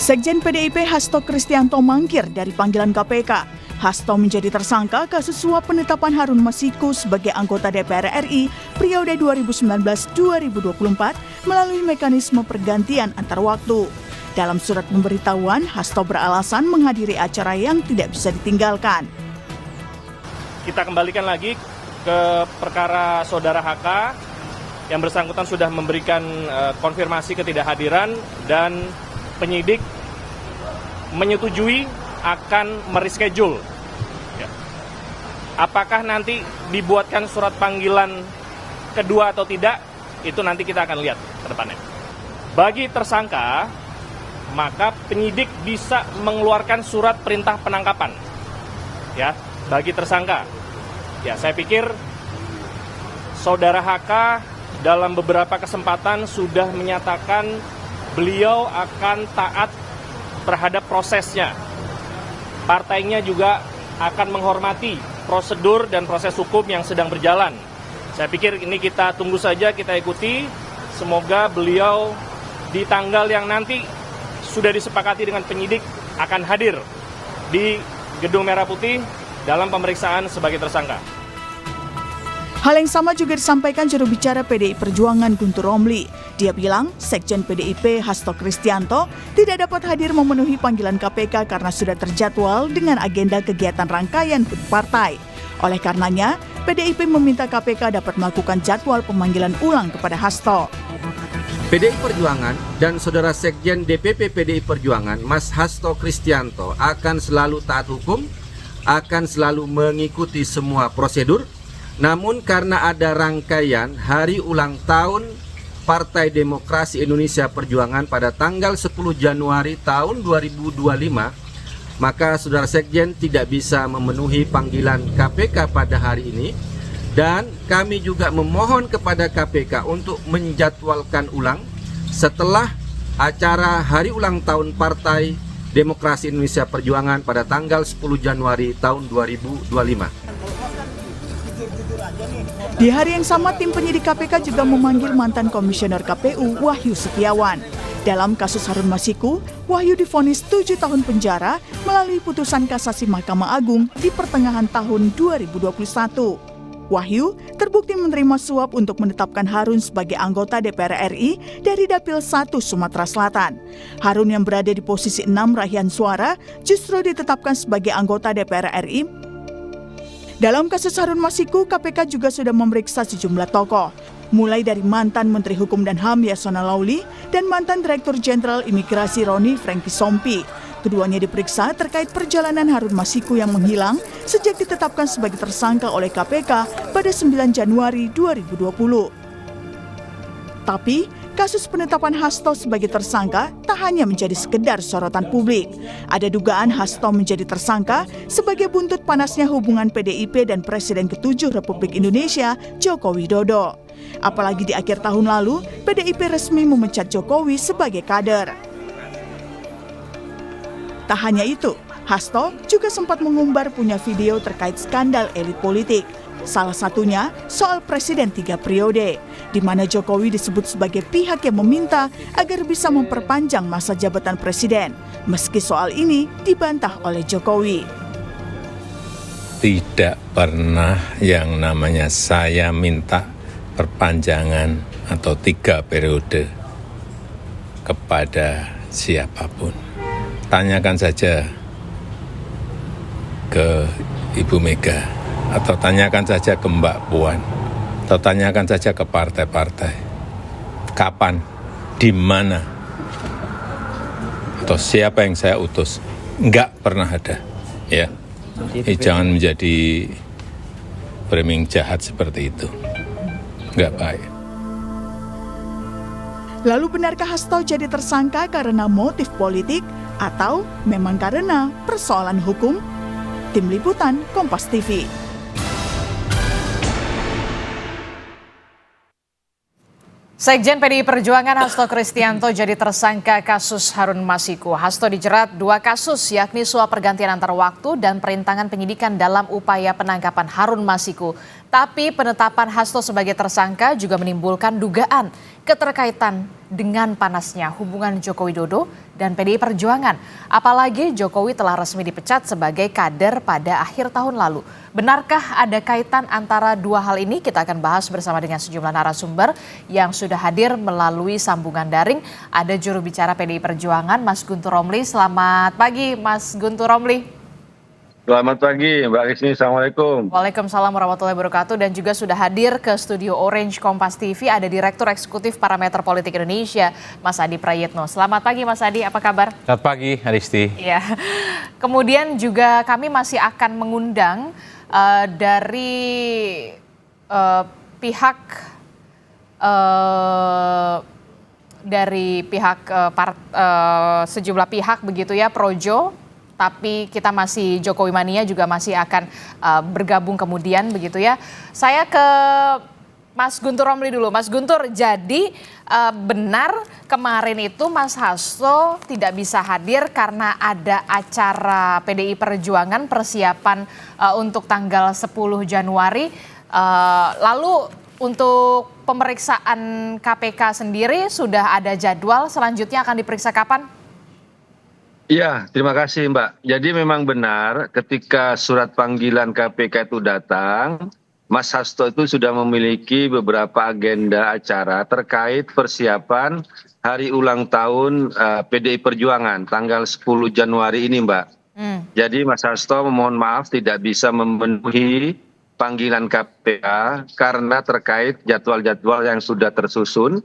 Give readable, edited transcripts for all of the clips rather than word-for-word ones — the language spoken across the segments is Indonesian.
Sekjen PDIP Hasto Kristianto mangkir dari panggilan KPK. Hasto menjadi tersangka kasus suap penetapan Harun Masiku sebagai anggota DPR RI periode 2019-2024 melalui mekanisme pergantian antar waktu. Dalam surat pemberitahuan, Hasto beralasan menghadiri acara yang tidak bisa ditinggalkan. Kita kembalikan lagi ke perkara saudara HK yang bersangkutan sudah memberikan konfirmasi ketidakhadiran dan penyidik menyetujui akan mereschedule. Apakah nanti dibuatkan surat panggilan kedua atau tidak, itu nanti kita akan lihat ke depannya. Bagi tersangka, maka penyidik bisa mengeluarkan surat perintah penangkapan. Ya, bagi tersangka. Ya, saya pikir saudara HK dalam beberapa kesempatan sudah menyatakan beliau akan taat terhadap prosesnya. Partainya juga akan menghormati prosedur dan proses hukum yang sedang berjalan. Saya pikir ini kita tunggu saja, kita ikuti. Semoga beliau di tanggal yang nanti sudah disepakati dengan penyidik akan hadir di Gedung Merah Putih dalam pemeriksaan sebagai tersangka. Hal yang sama juga disampaikan juru bicara PDI Perjuangan Guntur Romli. Dia bilang Sekjen PDIP Hasto Kristianto tidak dapat hadir memenuhi panggilan KPK karena sudah terjadwal dengan agenda kegiatan rangkaian HUT partai. Oleh karenanya, PDIP meminta KPK dapat melakukan jadwal pemanggilan ulang kepada Hasto. PDI Perjuangan dan Saudara Sekjen DPP PDI Perjuangan Mas Hasto Kristianto akan selalu taat hukum, akan selalu mengikuti semua prosedur. Namun karena ada rangkaian hari ulang tahun Partai Demokrasi Indonesia Perjuangan pada tanggal 10 Januari tahun 2025, maka Saudara Sekjen tidak bisa memenuhi panggilan KPK pada hari ini. Dan kami juga memohon kepada KPK untuk menjadwalkan ulang setelah acara hari ulang tahun Partai Demokrasi Indonesia Perjuangan pada tanggal 10 Januari tahun 2025. Di hari yang sama, tim penyidik KPK juga memanggil mantan komisioner KPU Wahyu Setiawan. Dalam kasus Harun Masiku, Wahyu divonis 7 tahun penjara melalui putusan kasasi Mahkamah Agung di pertengahan tahun 2021. Wahyu terbukti menerima suap untuk menetapkan Harun sebagai anggota DPR RI dari Dapil 1 Sumatera Selatan. Harun yang berada di posisi 6 raihan suara justru ditetapkan sebagai anggota DPR RI. Dalam kasus Harun Masiku, KPK juga sudah memeriksa sejumlah tokoh, mulai dari mantan Menteri Hukum dan HAM Yasona Lauli dan mantan Direktur Jenderal Imigrasi Roni Franky Sompi. Keduanya diperiksa terkait perjalanan Harun Masiku yang menghilang sejak ditetapkan sebagai tersangka oleh KPK pada 9 Januari 2020. Tapi, kasus penetapan Hasto sebagai tersangka tak hanya menjadi sekedar sorotan publik. Ada dugaan Hasto menjadi tersangka sebagai buntut panasnya hubungan PDIP dan Presiden ke-7 Republik Indonesia, Joko Widodo. Apalagi di akhir tahun lalu, PDIP resmi memecat Jokowi sebagai kader. Tak hanya itu, Hasto juga sempat mengumbar punya video terkait skandal elit politik. Salah satunya soal Presiden 3 periode, di mana Jokowi disebut sebagai pihak yang meminta agar bisa memperpanjang masa jabatan Presiden, meski soal ini dibantah oleh Jokowi. Tidak pernah yang namanya saya minta perpanjangan atau 3 periode kepada siapapun. Tanyakan saja ke Ibu Mega. Atau tanyakan saja ke Mbak Puan, atau tanyakan saja ke partai-partai. Kapan, di mana, atau siapa yang saya utus. Enggak pernah ada. Ya, jangan menjadi framing jahat seperti itu. Enggak baik. Lalu benarkah Hasto jadi tersangka karena motif politik atau memang karena persoalan hukum? Tim Liputan Kompas TV. Sekjen PDI Perjuangan Hasto Kristianto jadi tersangka kasus Harun Masiku. Hasto dijerat 2 kasus, yakni suap pergantian antar waktu dan perintangan penyidikan dalam upaya penangkapan Harun Masiku. Tapi penetapan Hasto sebagai tersangka juga menimbulkan dugaan keterkaitan dengan panasnya hubungan Joko Widodo dan PDI Perjuangan. Apalagi Jokowi telah resmi dipecat sebagai kader pada akhir tahun lalu. Benarkah ada kaitan antara dua hal ini? Kita akan bahas bersama dengan sejumlah narasumber yang sudah hadir melalui sambungan daring. Ada juru bicara PDI Perjuangan, Mas Guntur Romli. Selamat pagi, Mas Guntur Romli. Selamat pagi Mbak Rizmi, Assalamualaikum. Waalaikumsalam warahmatullahi wabarakatuh. Dan juga sudah hadir ke studio Orange Kompas TV ada Direktur Eksekutif Parameter Politik Indonesia, Mas Adi Prayitno. Selamat pagi Mas Adi, apa kabar? Selamat pagi Aristi. Ya. Kemudian juga kami masih akan mengundang dari pihak sejumlah pihak begitu ya, Projo. Tapi kita masih Jokowi Mania juga masih akan bergabung kemudian begitu ya. Saya ke Mas Guntur Romli dulu. Mas Guntur, jadi benar kemarin itu Mas Hasto tidak bisa hadir karena ada acara PDI Perjuangan persiapan untuk tanggal 10 Januari. Lalu untuk pemeriksaan KPK sendiri sudah ada jadwal selanjutnya akan diperiksa kapan? Iya, terima kasih Mbak. Jadi memang benar ketika surat panggilan KPK itu datang, Mas Hasto itu sudah memiliki beberapa agenda acara terkait persiapan hari ulang tahun PDI Perjuangan tanggal 10 Januari ini Mbak. Jadi Mas Hasto memohon maaf tidak bisa memenuhi panggilan KPK karena terkait jadwal-jadwal yang sudah tersusun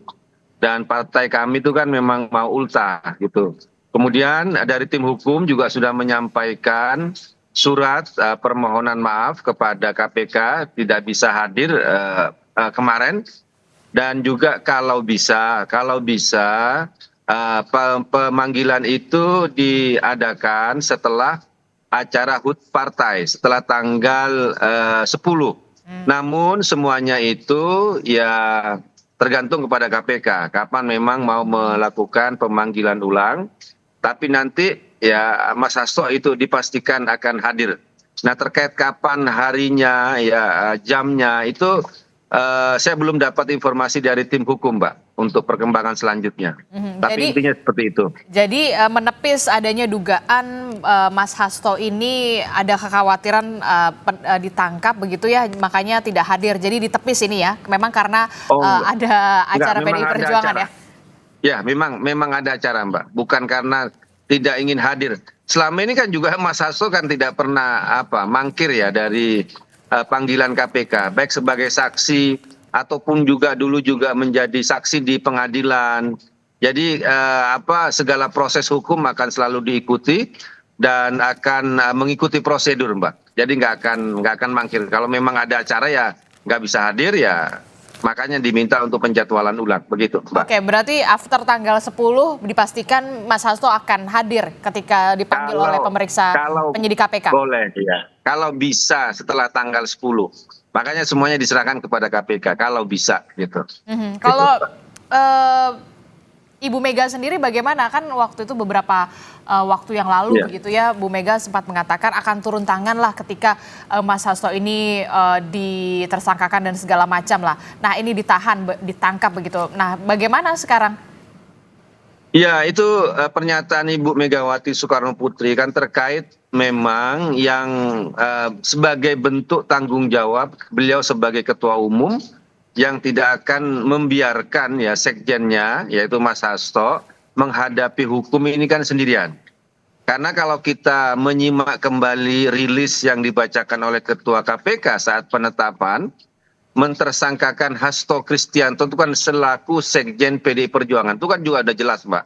dan partai kami itu kan memang mau ultah gitu. Kemudian dari tim hukum juga sudah menyampaikan surat permohonan maaf kepada KPK tidak bisa hadir kemarin dan juga kalau bisa pemanggilan itu diadakan setelah acara HUT partai setelah tanggal 10. Namun semuanya itu ya tergantung kepada KPK kapan memang mau melakukan pemanggilan ulang. Tapi nanti ya Mas Hasto itu dipastikan akan hadir. Nah terkait kapan harinya ya jamnya itu saya belum dapat informasi dari tim hukum Mbak untuk perkembangan selanjutnya. Tapi intinya seperti itu. Jadi menepis adanya dugaan Mas Hasto ini ada kekhawatiran ditangkap begitu ya, makanya tidak hadir. Jadi ditepis ini ya, memang karena ada acara PDI Perjuangan ya. Ya, memang ada acara Mbak, bukan karena tidak ingin hadir. Selama ini kan juga Mas Hasto kan tidak pernah mangkir ya dari panggilan KPK, baik sebagai saksi ataupun juga dulu juga menjadi saksi di pengadilan. Jadi segala proses hukum akan selalu diikuti dan akan mengikuti prosedur Mbak. Jadi nggak akan mangkir. Kalau memang ada acara ya nggak bisa hadir ya. Makanya diminta untuk penjadwalan ulang, begitu Mbak. Oke, berarti after tanggal 10 dipastikan Mas Hasto akan hadir ketika dipanggil oleh pemeriksa penyidik KPK? Boleh, ya. Kalau bisa setelah tanggal 10. Makanya semuanya diserahkan kepada KPK, kalau bisa gitu. Kalau Ibu Mega sendiri bagaimana? Kan waktu itu beberapa waktu yang lalu begitu ya, Bu Mega sempat mengatakan akan turun tangan lah ketika Mas Hasto ini ditersangkakan dan segala macam lah. Nah ini ditangkap begitu. Nah bagaimana sekarang? Ya itu pernyataan Ibu Megawati Soekarno Putri kan terkait memang yang sebagai bentuk tanggung jawab beliau sebagai ketua umum yang tidak akan membiarkan ya sekjennya yaitu Mas Hasto menghadapi hukum ini kan sendirian. Karena kalau kita menyimak kembali rilis yang dibacakan oleh Ketua KPK saat penetapan, mentersangkakan Hasto Kristianto itu kan selaku sekjen PDI Perjuangan, itu kan juga ada jelas Mbak.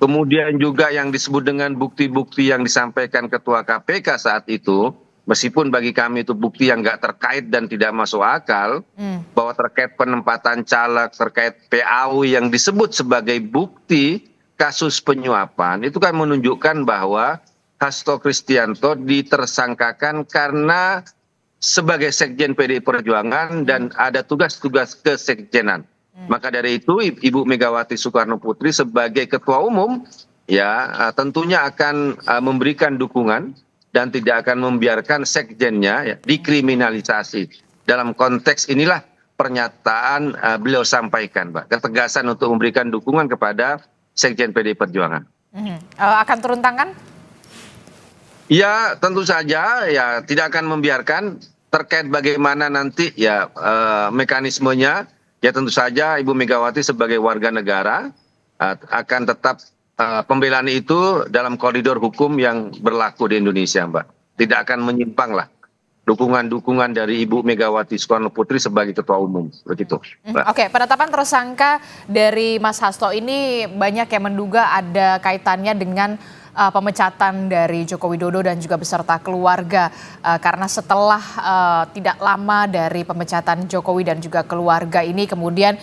Kemudian juga yang disebut dengan bukti-bukti yang disampaikan Ketua KPK saat itu, meskipun bagi kami itu bukti yang nggak terkait dan tidak masuk akal, bahwa terkait penempatan caleg, terkait PAU yang disebut sebagai bukti kasus penyuapan, itu kan menunjukkan bahwa Hasto Kristianto ditersangkakan karena sebagai sekjen PDI Perjuangan dan ada tugas-tugas kesekjenan. Maka dari itu Ibu Megawati Soekarno Putri sebagai ketua umum ya tentunya akan memberikan dukungan dan tidak akan membiarkan sekjennya ya, dikriminalisasi. Dalam konteks inilah pernyataan beliau sampaikan, Pak. Ketegasan untuk memberikan dukungan kepada sekjen PDI Perjuangan. Akan turun tangan? Ya, tentu saja ya tidak akan membiarkan. Terkait bagaimana nanti ya mekanismenya, ya tentu saja Ibu Megawati sebagai warga negara akan tetap pembelaan itu dalam koridor hukum yang berlaku di Indonesia, Mbak. Tidak akan menyimpang lah dukungan-dukungan dari Ibu Megawati Soekarno Putri sebagai Ketua Umum, begitu. Oke, penetapan tersangka dari Mas Hasto ini banyak yang menduga ada kaitannya dengan pemecatan dari Joko Widodo dan juga beserta keluarga, karena setelah tidak lama dari pemecatan Jokowi dan juga keluarga ini kemudian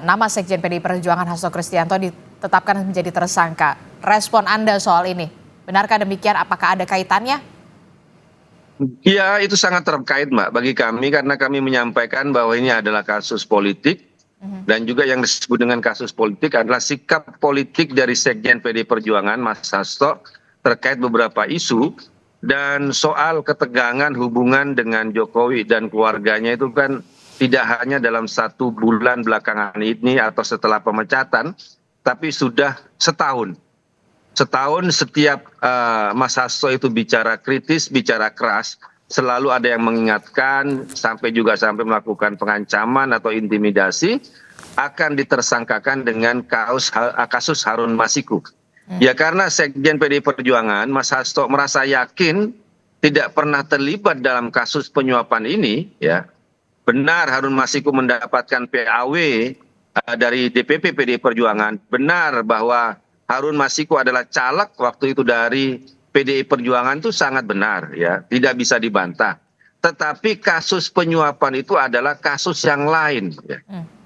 nama Sekjen PDI Perjuangan Hasto Kristianto ditetapkan menjadi tersangka. Respon Anda soal ini, benarkah demikian? Apakah ada kaitannya? Ya, itu sangat terkait, Mbak, bagi kami karena kami menyampaikan bahwa ini adalah kasus politik. Dan juga yang disebut dengan kasus politik adalah sikap politik dari Sekjen PDI Perjuangan Mas Hasto terkait beberapa isu, dan soal ketegangan hubungan dengan Jokowi dan keluarganya itu kan tidak hanya dalam 1 bulan belakangan ini atau setelah pemecatan, tapi sudah setahun. Setahun setiap Mas Hasto itu bicara kritis, bicara keras, selalu ada yang mengingatkan sampai melakukan pengancaman atau intimidasi akan ditersangkakan dengan kasus Harun Masiku. Ya karena Sekjen PDI Perjuangan Mas Hasto merasa yakin tidak pernah terlibat dalam kasus penyuapan ini, ya. Benar Harun Masiku mendapatkan PAW dari DPP PDI Perjuangan, benar bahwa Harun Masiku adalah caleg waktu itu dari PDI Perjuangan, itu sangat benar, ya, tidak bisa dibantah. Tetapi kasus penyuapan itu adalah kasus yang lain, ya.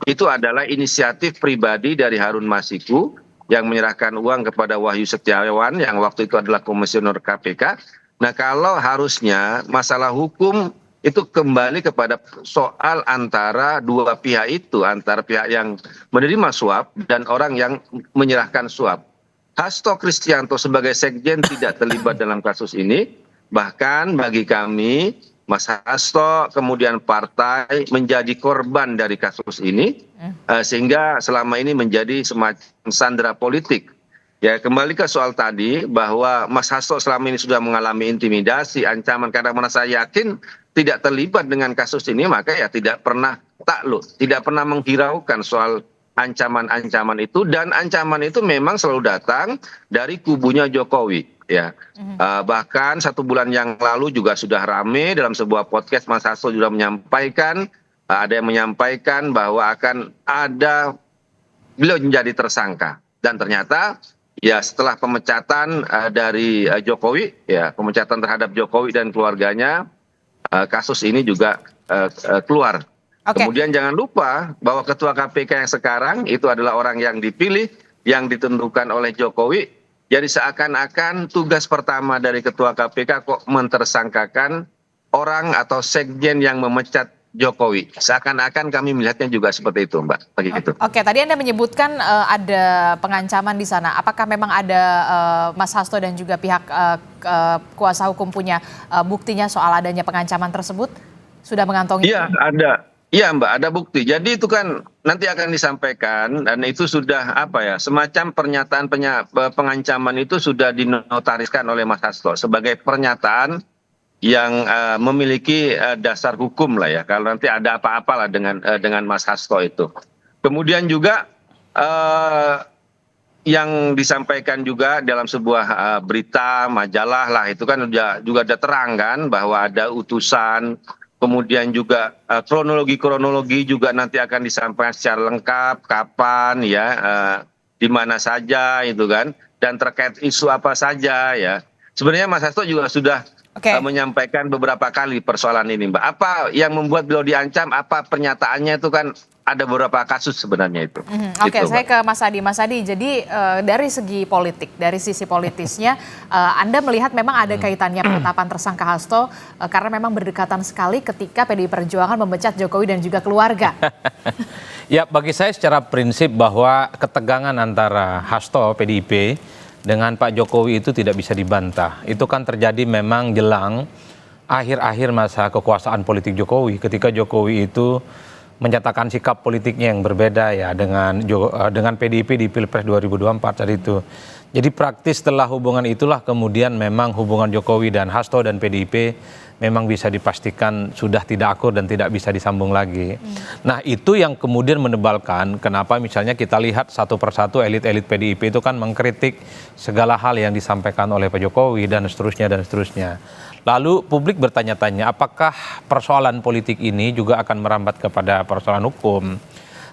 Itu adalah inisiatif pribadi dari Harun Masiku yang menyerahkan uang kepada Wahyu Setiawan yang waktu itu adalah komisioner KPK. Nah, kalau harusnya masalah hukum itu kembali kepada soal antara dua pihak itu, antara pihak yang menerima suap dan orang yang menyerahkan suap. Hasto Kristianto sebagai sekjen tidak terlibat dalam kasus ini. Bahkan bagi kami, Mas Hasto kemudian partai menjadi korban dari kasus ini, sehingga selama ini menjadi semacam sandera politik. Ya, kembali ke soal tadi bahwa Mas Hasto selama ini sudah mengalami intimidasi, ancaman, karena merasa yakin tidak terlibat dengan kasus ini, maka ya tidak pernah takluk, tidak pernah menghiraukan soal ancaman-ancaman itu, dan ancaman itu memang selalu datang dari kubunya Jokowi. Ya, bahkan 1 bulan yang lalu juga sudah rame dalam sebuah podcast Mas Hasto juga menyampaikan, ada yang menyampaikan bahwa akan ada beliau menjadi tersangka, dan ternyata ya setelah pemecatan dari Jokowi, ya pemecatan terhadap Jokowi dan keluarganya, kasus ini juga keluar. Kemudian jangan lupa bahwa ketua KPK yang sekarang itu adalah orang yang dipilih, yang ditentukan oleh Jokowi. Jadi seakan-akan tugas pertama dari ketua KPK kok mentersangkakan orang atau sekjen yang memecat Jokowi. Seakan-akan kami melihatnya juga seperti itu, Mbak. Begitu. Oke, tadi Anda menyebutkan ada pengancaman di sana. Apakah memang ada Mas Hasto dan juga pihak kuasa hukum punya buktinya soal adanya pengancaman tersebut? Sudah mengantongi? Iya, ada. Iya, Mbak, ada bukti. Jadi itu kan nanti akan disampaikan, dan itu sudah semacam pernyataan pengancaman itu sudah dinotariskan oleh Mas Hasto sebagai pernyataan yang memiliki dasar hukum lah, ya. Kalau nanti ada apa-apa lah dengan Mas Hasto itu. Kemudian juga yang disampaikan juga dalam sebuah berita majalah lah, itu kan juga ada terang kan bahwa ada utusan. Kemudian juga kronologi juga nanti akan disampaikan secara lengkap, kapan, ya, di mana saja itu kan, dan terkait isu apa saja, ya. Sebenarnya Mas Hasto juga sudah menyampaikan beberapa kali persoalan ini, Mbak. Apa yang membuat beliau diancam, apa pernyataannya itu kan ada beberapa kasus sebenarnya itu. Oke, saya ke Mas Adi. Mas Adi, jadi dari segi politik, dari sisi politisnya, Anda melihat memang ada kaitannya penetapan tersangka Hasto karena memang berdekatan sekali ketika PDI Perjuangan memecat Jokowi dan juga keluarga. Ya, bagi saya secara prinsip bahwa ketegangan antara Hasto PDIP dengan Pak Jokowi itu tidak bisa dibantah. Itu kan terjadi memang jelang akhir-akhir masa kekuasaan politik Jokowi, ketika Jokowi itu menyatakan sikap politiknya yang berbeda ya dengan PDIP di Pilpres 2024 saat itu. Jadi praktis setelah hubungan itulah kemudian memang hubungan Jokowi dan Hasto dan PDIP memang bisa dipastikan sudah tidak akur dan tidak bisa disambung lagi. Nah itu yang kemudian menebalkan kenapa misalnya kita lihat satu persatu elit-elit PDIP itu kan mengkritik segala hal yang disampaikan oleh Pak Jokowi dan seterusnya dan seterusnya. Lalu publik bertanya-tanya apakah persoalan politik ini juga akan merambat kepada persoalan hukum.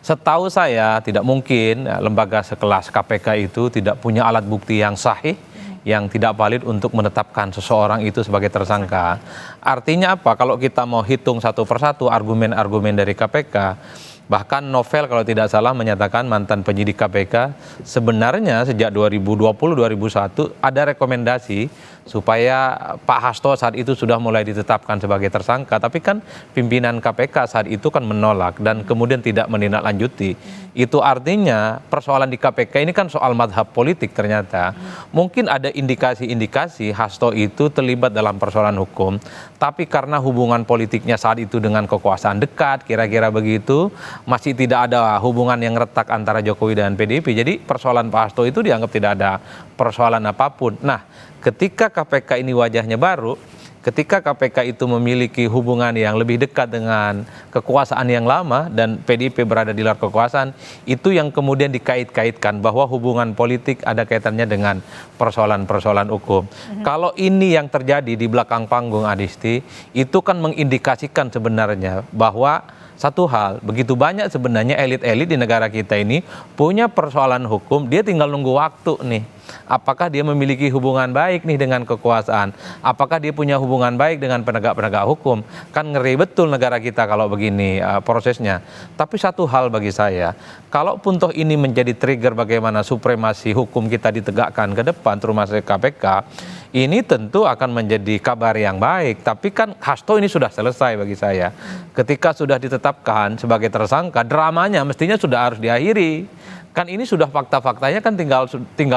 Setahu saya tidak mungkin lembaga sekelas KPK itu tidak punya alat bukti yang sahih, yang tidak valid untuk menetapkan seseorang itu sebagai tersangka. Artinya apa? Kalau kita mau hitung satu persatu argumen-argumen dari KPK, bahkan Novel kalau tidak salah menyatakan mantan penyidik KPK sebenarnya sejak 2020-2021 ada rekomendasi supaya Pak Hasto saat itu sudah mulai ditetapkan sebagai tersangka, tapi kan pimpinan KPK saat itu kan menolak dan kemudian tidak menindaklanjuti. Itu artinya persoalan di KPK ini kan soal madhab politik ternyata. Mungkin ada indikasi-indikasi Hasto itu terlibat dalam persoalan hukum, tapi karena hubungan politiknya saat itu dengan kekuasaan dekat, kira-kira begitu, masih tidak ada hubungan yang retak antara Jokowi dan PDIP. Jadi persoalan Pak Hasto itu dianggap tidak ada persoalan apapun. Nah, ketika KPK ini wajahnya baru, ketika KPK itu memiliki hubungan yang lebih dekat dengan kekuasaan yang lama dan PDIP berada di luar kekuasaan, itu yang kemudian dikait-kaitkan bahwa hubungan politik ada kaitannya dengan persoalan-persoalan hukum. Kalau ini yang terjadi di belakang panggung, Adisti, itu kan mengindikasikan sebenarnya bahwa satu hal, begitu banyak sebenarnya elit-elit di negara kita ini punya persoalan hukum, dia tinggal nunggu waktu nih. Apakah dia memiliki hubungan baik nih dengan kekuasaan? Apakah dia punya hubungan baik dengan penegak-penegak hukum? Kan ngeri betul negara kita kalau begini prosesnya. Tapi satu hal bagi saya, kalaupun toh ini menjadi trigger bagaimana supremasi hukum kita ditegakkan ke depan, termasuk KPK, ini tentu akan menjadi kabar yang baik. Tapi kan Hasto ini sudah selesai bagi saya. Ketika sudah ditetapkan sebagai tersangka, dramanya mestinya sudah harus diakhiri. Kan ini sudah fakta-faktanya kan tinggal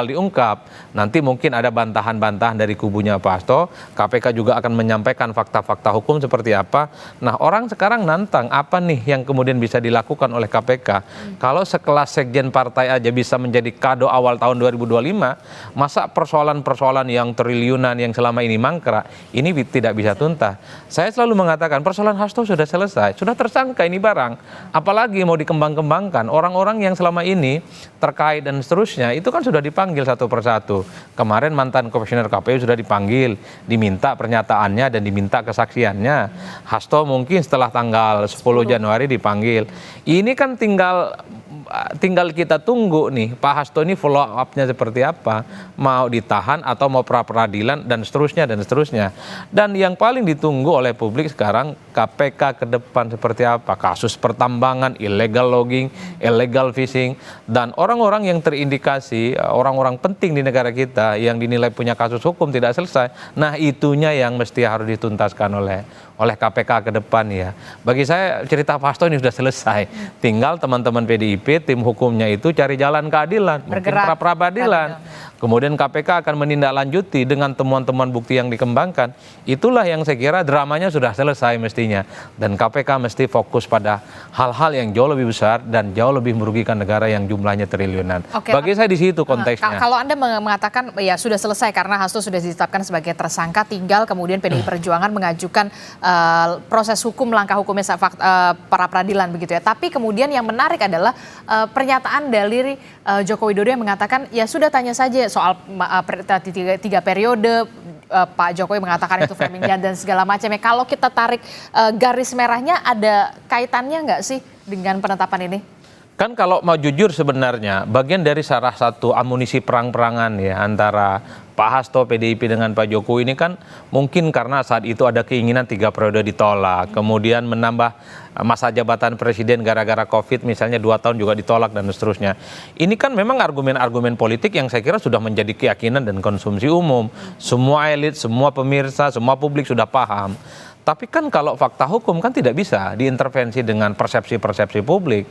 diungkap. Nanti mungkin ada bantahan-bantahan dari kubunya Pak Hasto. KPK juga akan menyampaikan fakta-fakta hukum seperti apa. Nah, orang sekarang nantang apa nih yang kemudian bisa dilakukan oleh KPK. Kalau sekelas sekjen partai aja bisa menjadi kado awal tahun 2025, masa persoalan-persoalan yang triliunan yang selama ini mangkrak, ini tidak bisa tuntas. Saya selalu mengatakan persoalan Hasto sudah selesai, sudah tersangka ini barang. Apalagi mau dikembang-kembangkan, orang-orang yang selama ini terkait dan seterusnya itu kan sudah dipanggil satu persatu. Kemarin mantan komisioner KPU sudah dipanggil, diminta pernyataannya dan diminta kesaksiannya. Hasto mungkin setelah tanggal 10 Januari dipanggil. Ini kan tinggal kita tunggu nih Pak Hasto ini follow up-nya seperti apa, mau ditahan atau mau pra-peradilan dan seterusnya dan seterusnya. Dan yang paling ditunggu oleh publik sekarang KPK ke depan seperti apa, kasus pertambangan, illegal logging, illegal fishing, dan orang-orang yang terindikasi orang-orang penting di negara kita yang dinilai punya kasus hukum tidak selesai. Nah, itunya yang mesti harus dituntaskan oleh KPK ke depan ya. Bagi saya cerita Pak Hasto ini sudah selesai. Tinggal teman-teman PDIP, tim hukumnya itu cari jalan keadilan, mungkin pra-peradilan. Kemudian KPK akan menindaklanjuti dengan temuan-temuan bukti yang dikembangkan. Itulah yang saya kira dramanya sudah selesai mestinya. Dan KPK mesti fokus pada hal-hal yang jauh lebih besar dan jauh lebih merugikan negara yang jumlahnya triliunan. Oke, bagi saya di situ konteksnya. Kalau Anda mengatakan ya sudah selesai karena Hasto sudah ditetapkan sebagai tersangka, tinggal kemudian PDI Perjuangan mengajukan proses hukum, langkah hukumnya para peradilan begitu ya. Tapi kemudian yang menarik adalah pernyataan dari Joko Widodo yang mengatakan ya sudah tanya saja soal 3 periode. Pak Jokowi mengatakan itu framing dan segala macamnya. Kalau kita tarik garis merahnya, ada kaitannya nggak sih dengan penetapan ini? Kan kalau mau jujur sebenarnya bagian dari salah satu amunisi perang-perangan ya antara Pak Hasto PDIP dengan Pak Jokowi ini kan mungkin karena saat itu ada keinginan 3 periode ditolak, kemudian menambah masa jabatan presiden gara-gara COVID misalnya 2 tahun juga ditolak dan seterusnya. Ini kan memang argumen-argumen politik yang saya kira sudah menjadi keyakinan dan konsumsi umum. Semua elit, semua pemirsa, semua publik sudah paham. Tapi kan kalau fakta hukum kan tidak bisa diintervensi dengan persepsi-persepsi publik.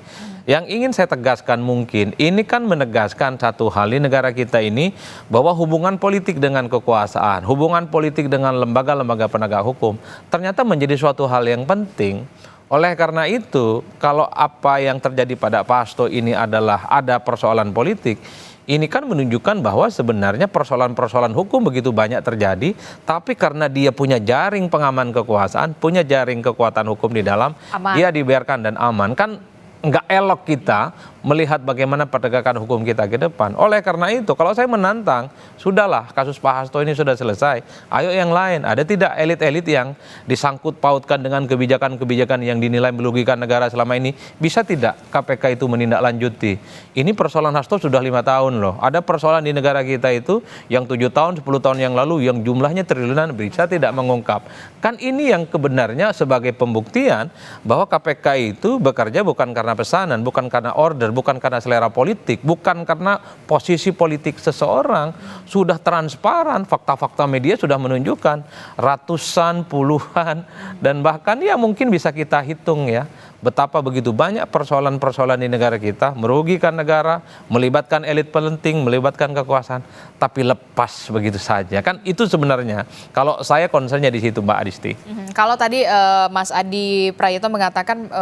Yang ingin saya tegaskan mungkin, ini kan menegaskan satu hal di negara kita ini, bahwa hubungan politik dengan kekuasaan, hubungan politik dengan lembaga-lembaga penegak hukum, ternyata menjadi suatu hal yang penting. Oleh karena itu, kalau apa yang terjadi pada Pak Hasto ini adalah ada persoalan politik, Ini kan menunjukkan bahwa sebenarnya persoalan-persoalan hukum begitu banyak terjadi, tapi karena dia punya jaring pengaman kekuasaan, punya jaring kekuatan hukum di dalam, Aman. dia dibiarkan dan aman. Kan nggak elok kita melihat bagaimana penegakan hukum kita ke depan. Oleh karena itu, kalau saya menantang, sudahlah kasus Pak Hasto ini sudah selesai. Ayo yang lain, ada tidak elit-elit yang disangkut pautkan dengan kebijakan-kebijakan yang dinilai merugikan negara selama ini? Bisa tidak KPK itu menindaklanjuti? Ini persoalan Hasto sudah 5 tahun loh. Ada persoalan di negara kita itu yang 7 tahun, 10 tahun yang lalu yang jumlahnya triliunan bisa tidak mengungkap. Kan ini yang kebenarnya sebagai pembuktian bahwa KPK itu bekerja bukan karena pesanan, bukan karena order, bukan karena selera politik, bukan karena posisi politik seseorang. Sudah transparan, fakta-fakta media sudah menunjukkan ratusan, puluhan, dan bahkan ya mungkin bisa kita hitung ya, betapa begitu banyak persoalan-persoalan di negara kita, merugikan negara, melibatkan elit penting, melibatkan kekuasaan, tapi lepas begitu saja. Kan itu sebenarnya, kalau saya concernnya di situ Mbak Adisti. Kalau tadi Mas Adi Prayitno mengatakan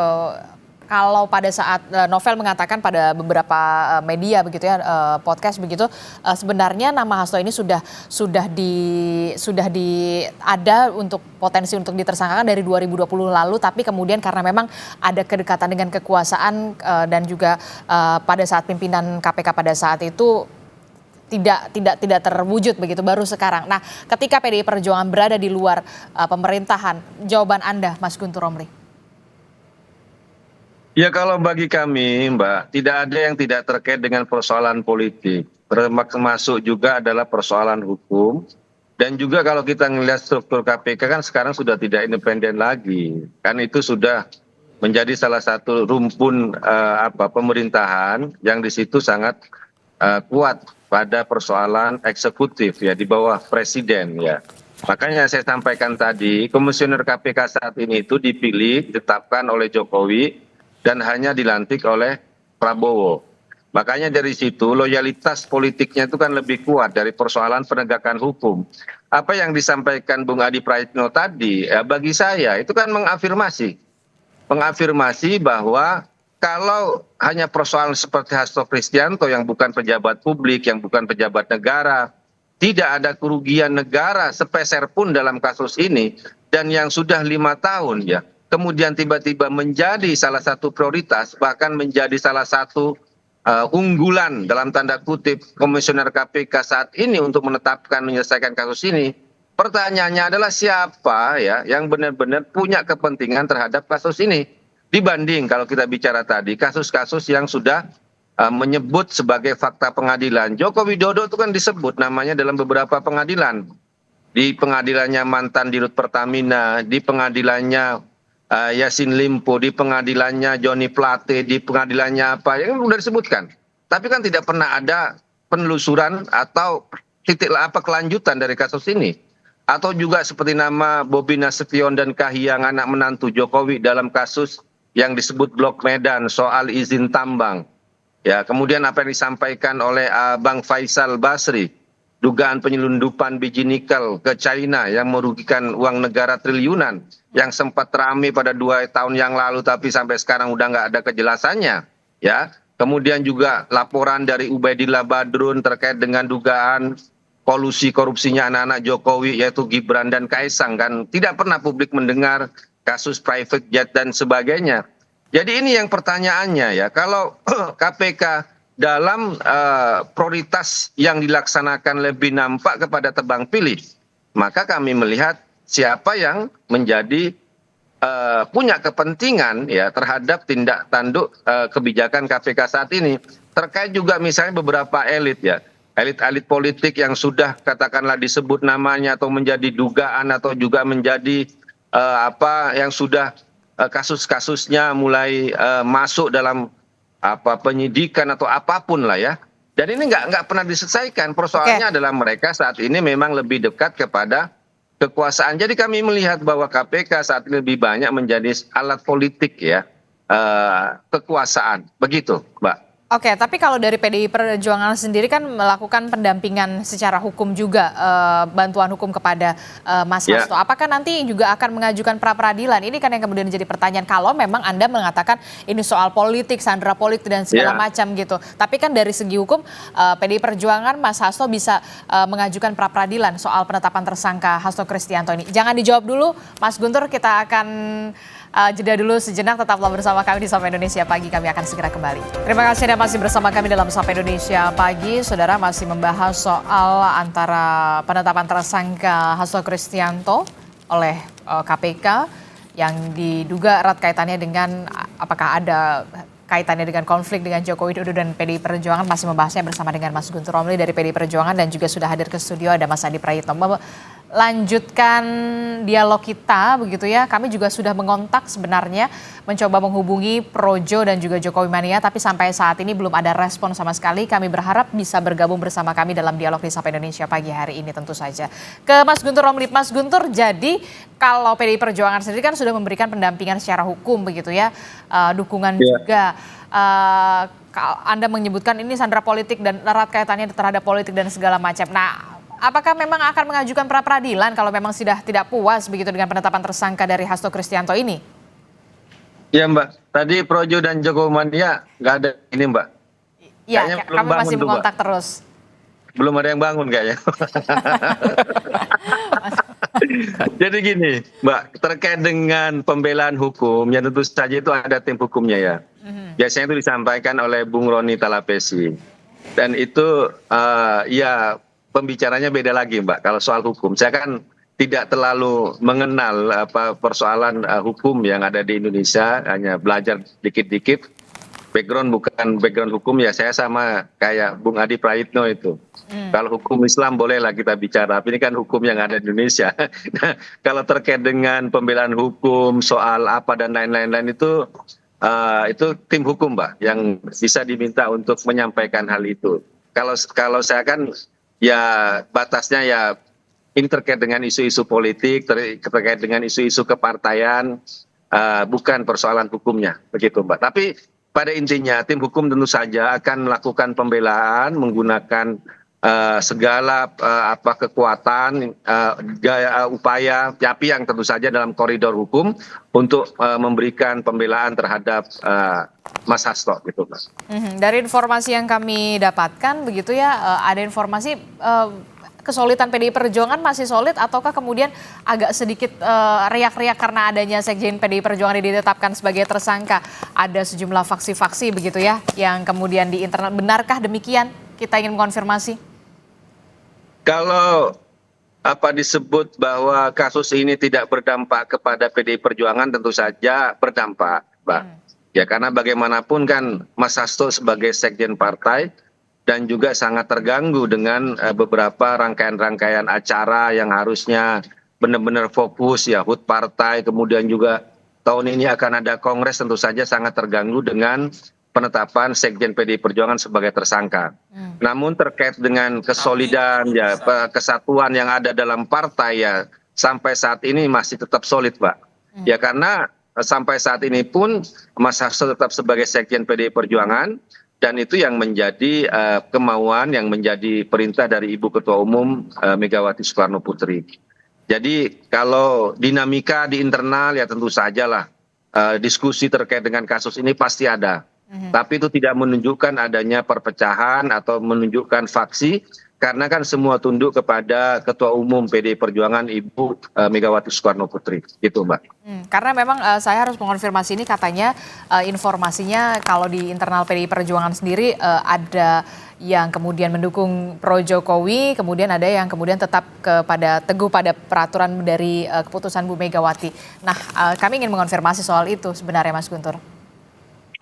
kalau pada saat Novel mengatakan pada beberapa media begitu ya, podcast begitu, sebenarnya nama Hasto ini sudah ada untuk potensi untuk ditersangkakan dari 2020 lalu, tapi kemudian karena memang ada kedekatan dengan kekuasaan dan juga pada saat pimpinan KPK pada saat itu tidak terwujud begitu, baru sekarang. Nah, ketika PDI Perjuangan berada di luar pemerintahan, jawaban Anda Mas Guntur Romli? Ya kalau bagi kami Mbak, tidak ada yang tidak terkait dengan persoalan politik. Termasuk juga adalah persoalan hukum. Dan juga kalau kita melihat struktur KPK kan sekarang sudah tidak independen lagi. Kan itu sudah menjadi salah satu rumpun pemerintahan yang di situ sangat kuat pada persoalan eksekutif ya, di bawah presiden ya. Makanya saya sampaikan tadi, komisioner KPK saat ini itu dipilih, ditetapkan oleh Jokowi, dan hanya dilantik oleh Prabowo. Makanya dari situ loyalitas politiknya itu kan lebih kuat dari persoalan penegakan hukum. Apa yang disampaikan Bung Adi Praitno tadi, ya bagi saya itu kan mengafirmasi bahwa kalau hanya persoalan seperti Hasto Kristianto yang bukan pejabat publik, yang bukan pejabat negara, tidak ada kerugian negara sepeser pun dalam kasus ini, dan yang sudah 5 tahun ya, kemudian tiba-tiba menjadi salah satu prioritas, bahkan menjadi salah satu unggulan dalam tanda kutip komisioner KPK saat ini untuk menyelesaikan kasus ini. Pertanyaannya adalah siapa ya yang benar-benar punya kepentingan terhadap kasus ini, dibanding kalau kita bicara tadi kasus-kasus yang sudah menyebut sebagai fakta pengadilan. Joko Widodo itu kan disebut namanya dalam beberapa pengadilan, di pengadilannya mantan Dirut Pertamina, di pengadilannya Yassin Limpo, di pengadilannya Johnny Plate, di pengadilannya apa yang sudah disebutkan. Tapi kan tidak pernah ada penelusuran atau kelanjutan dari kasus ini. Atau juga seperti nama Bobi Nasution dan Kahiyang, anak menantu Jokowi, dalam kasus yang disebut Blok Medan soal izin tambang. Ya, kemudian apa yang disampaikan oleh Bang Faisal Basri, dugaan penyelundupan biji nikel ke China yang merugikan uang negara triliunan, yang sempat ramai pada 2 tahun yang lalu tapi sampai sekarang udah nggak ada kejelasannya ya. Kemudian juga laporan dari Ubaidillah Badrun terkait dengan dugaan kolusi korupsinya anak-anak Jokowi yaitu Gibran dan Kaisang, kan tidak pernah publik mendengar kasus private jet dan sebagainya. Jadi ini yang pertanyaannya ya, kalau KPK dalam prioritas yang dilaksanakan lebih nampak kepada tebang pilih, maka kami melihat siapa yang menjadi punya kepentingan ya terhadap tindak tanduk kebijakan KPK saat ini. Terkait juga misalnya beberapa elit ya, elit-elit politik yang sudah katakanlah disebut namanya atau menjadi dugaan atau juga menjadi yang sudah kasus-kasusnya mulai masuk dalam penyidikan atau apapun lah ya. Dan ini nggak pernah diselesaikan. Persoalannya adalah mereka saat ini memang lebih dekat kepada kekuasaan. Jadi kami melihat bahwa KPK saat ini lebih banyak menjadi alat politik ya, kekuasaan. Begitu, Mbak. Oke, tapi kalau dari PDI Perjuangan sendiri kan melakukan pendampingan secara hukum juga, bantuan hukum kepada Mas Ya. Hasto. Apakah nanti juga akan mengajukan pra-peradilan? Ini kan yang kemudian jadi pertanyaan. Kalau memang Anda mengatakan ini soal politik, sandera politik dan segala Ya. macam gitu. Tapi kan dari segi hukum, PDI Perjuangan Mas Hasto bisa mengajukan pra-peradilan soal penetapan tersangka Hasto Kristianto ini. Jangan dijawab dulu, Mas Guntur. Kita akan jeda dulu sejenak, tetaplah bersama kami di Sapa Indonesia Pagi, kami akan segera kembali. Terima kasih Anda masih bersama kami dalam Sapa Indonesia Pagi. Saudara, masih membahas soal antara penetapan tersangka Hasto Kristianto oleh KPK yang diduga erat kaitannya dengan apakah ada kaitannya dengan konflik dengan Joko Widodo dan PDI Perjuangan. Masih membahasnya bersama dengan Mas Guntur Romli dari PDI Perjuangan, dan juga sudah hadir ke studio ada Mas Adi Prayitno. Lanjutkan dialog kita begitu ya. Kami juga sudah mengontak sebenarnya, mencoba menghubungi Projo dan juga Jokowi Mania, tapi sampai saat ini belum ada respon sama sekali. Kami berharap bisa bergabung bersama kami dalam dialog di Sapa Indonesia Pagi hari ini tentu saja. Ke Mas Guntur Romli. Mas Guntur, jadi kalau PDI Perjuangan sendiri kan sudah memberikan pendampingan secara hukum begitu ya, dukungan juga. Anda menyebutkan ini sandera politik dan erat kaitannya terhadap politik dan segala macam. Nah, apakah memang akan mengajukan pra-peradilan kalau memang sudah tidak puas begitu dengan penetapan tersangka dari Hasto Kristianto ini? Ya Mbak, tadi Projo dan Jokowi Mania nggak ada ini Mbak. Iya, Kayaknya belum kami masih bangun tuh, mengontak terus. Belum ada yang bangun kayaknya. Jadi gini Mbak, terkait dengan pembelaan hukum, ya tentu saja itu ada tim hukumnya ya. Biasanya itu disampaikan oleh Bung Roni Talapesi. Dan itu ya pembicaranya beda lagi Mbak. Kalau soal hukum, saya kan tidak terlalu mengenal persoalan hukum yang ada di Indonesia, hanya belajar dikit-dikit. Background bukan background hukum ya, saya sama kayak Bung Adi Prayitno itu. Kalau hukum Islam bolehlah kita bicara, tapi ini kan hukum yang ada di Indonesia. Nah, kalau terkait dengan pembelaan hukum, soal apa dan lain-lain itu tim hukum Mbak yang bisa diminta untuk menyampaikan hal itu. Kalau saya kan ya batasnya ya ini terkait dengan isu-isu politik, terkait dengan isu-isu kepartaian, bukan persoalan hukumnya, begitu Mbak. Tapi pada intinya tim hukum tentu saja akan melakukan pembelaan menggunakan segala kekuatan, upaya, tapi yang tentu saja dalam koridor hukum untuk memberikan pembelaan terhadap Mas Hasto, gitu Mas. Dari informasi yang kami dapatkan begitu ya, ada informasi kesulitan PDI Perjuangan masih solid, ataukah kemudian agak sedikit riak-riak karena adanya Sekjen PDI Perjuangan yang ditetapkan sebagai tersangka? Ada sejumlah faksi-faksi begitu ya yang kemudian di internal. Benarkah demikian? Kita ingin mengonfirmasi. Kalau disebut bahwa kasus ini tidak berdampak kepada PDI Perjuangan, tentu saja berdampak, Mbak. Ya karena bagaimanapun kan Mas Hasto sebagai sekjen partai dan juga sangat terganggu dengan beberapa rangkaian-rangkaian acara yang harusnya benar-benar fokus ya, HUT partai, kemudian juga tahun ini akan ada kongres, tentu saja sangat terganggu dengan penetapan Sekjen PDI Perjuangan sebagai tersangka. Namun terkait dengan kesolidan ya, kesatuan yang ada dalam partai ya, sampai saat ini masih tetap solid, Pak. Ya karena sampai saat ini pun Mas Hasto tetap sebagai Sekjen PDI Perjuangan, dan itu yang menjadi kemauan, yang menjadi perintah dari Ibu Ketua Umum Megawati Soekarno Putri. Jadi kalau dinamika di internal ya tentu sajalah diskusi terkait dengan kasus ini pasti ada. Tapi itu tidak menunjukkan adanya perpecahan atau menunjukkan faksi, karena kan semua tunduk kepada Ketua Umum PDI Perjuangan Ibu Megawati Soekarno Putri, gitu Mbak. Karena memang saya harus mengonfirmasi ini, katanya informasinya kalau di internal PDI Perjuangan sendiri ada yang kemudian mendukung pro Jokowi, kemudian ada yang kemudian tetap teguh pada peraturan dari keputusan Bu Megawati. Nah, kami ingin mengonfirmasi soal itu sebenarnya Mas Guntur.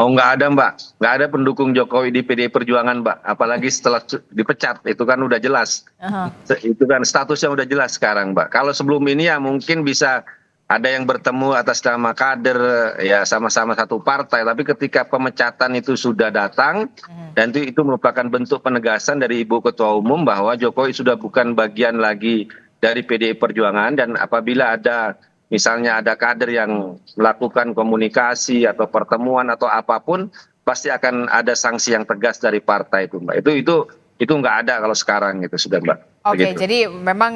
Oh nggak ada Mbak, nggak ada pendukung Jokowi di PDI Perjuangan Mbak, apalagi setelah dipecat, itu kan udah jelas. Itu kan statusnya udah jelas sekarang Mbak. Kalau sebelum ini ya mungkin bisa ada yang bertemu atas nama kader ya sama-sama satu partai, tapi ketika pemecatan itu sudah datang dan itu merupakan bentuk penegasan dari Ibu Ketua Umum bahwa Jokowi sudah bukan bagian lagi dari PDI Perjuangan, dan apabila ada misalnya ada kader yang melakukan komunikasi atau pertemuan atau apapun, pasti akan ada sanksi yang tegas dari partai itu, Mbak. Itu nggak ada kalau sekarang gitu sudah, Mbak. Oke, Begitu. jadi memang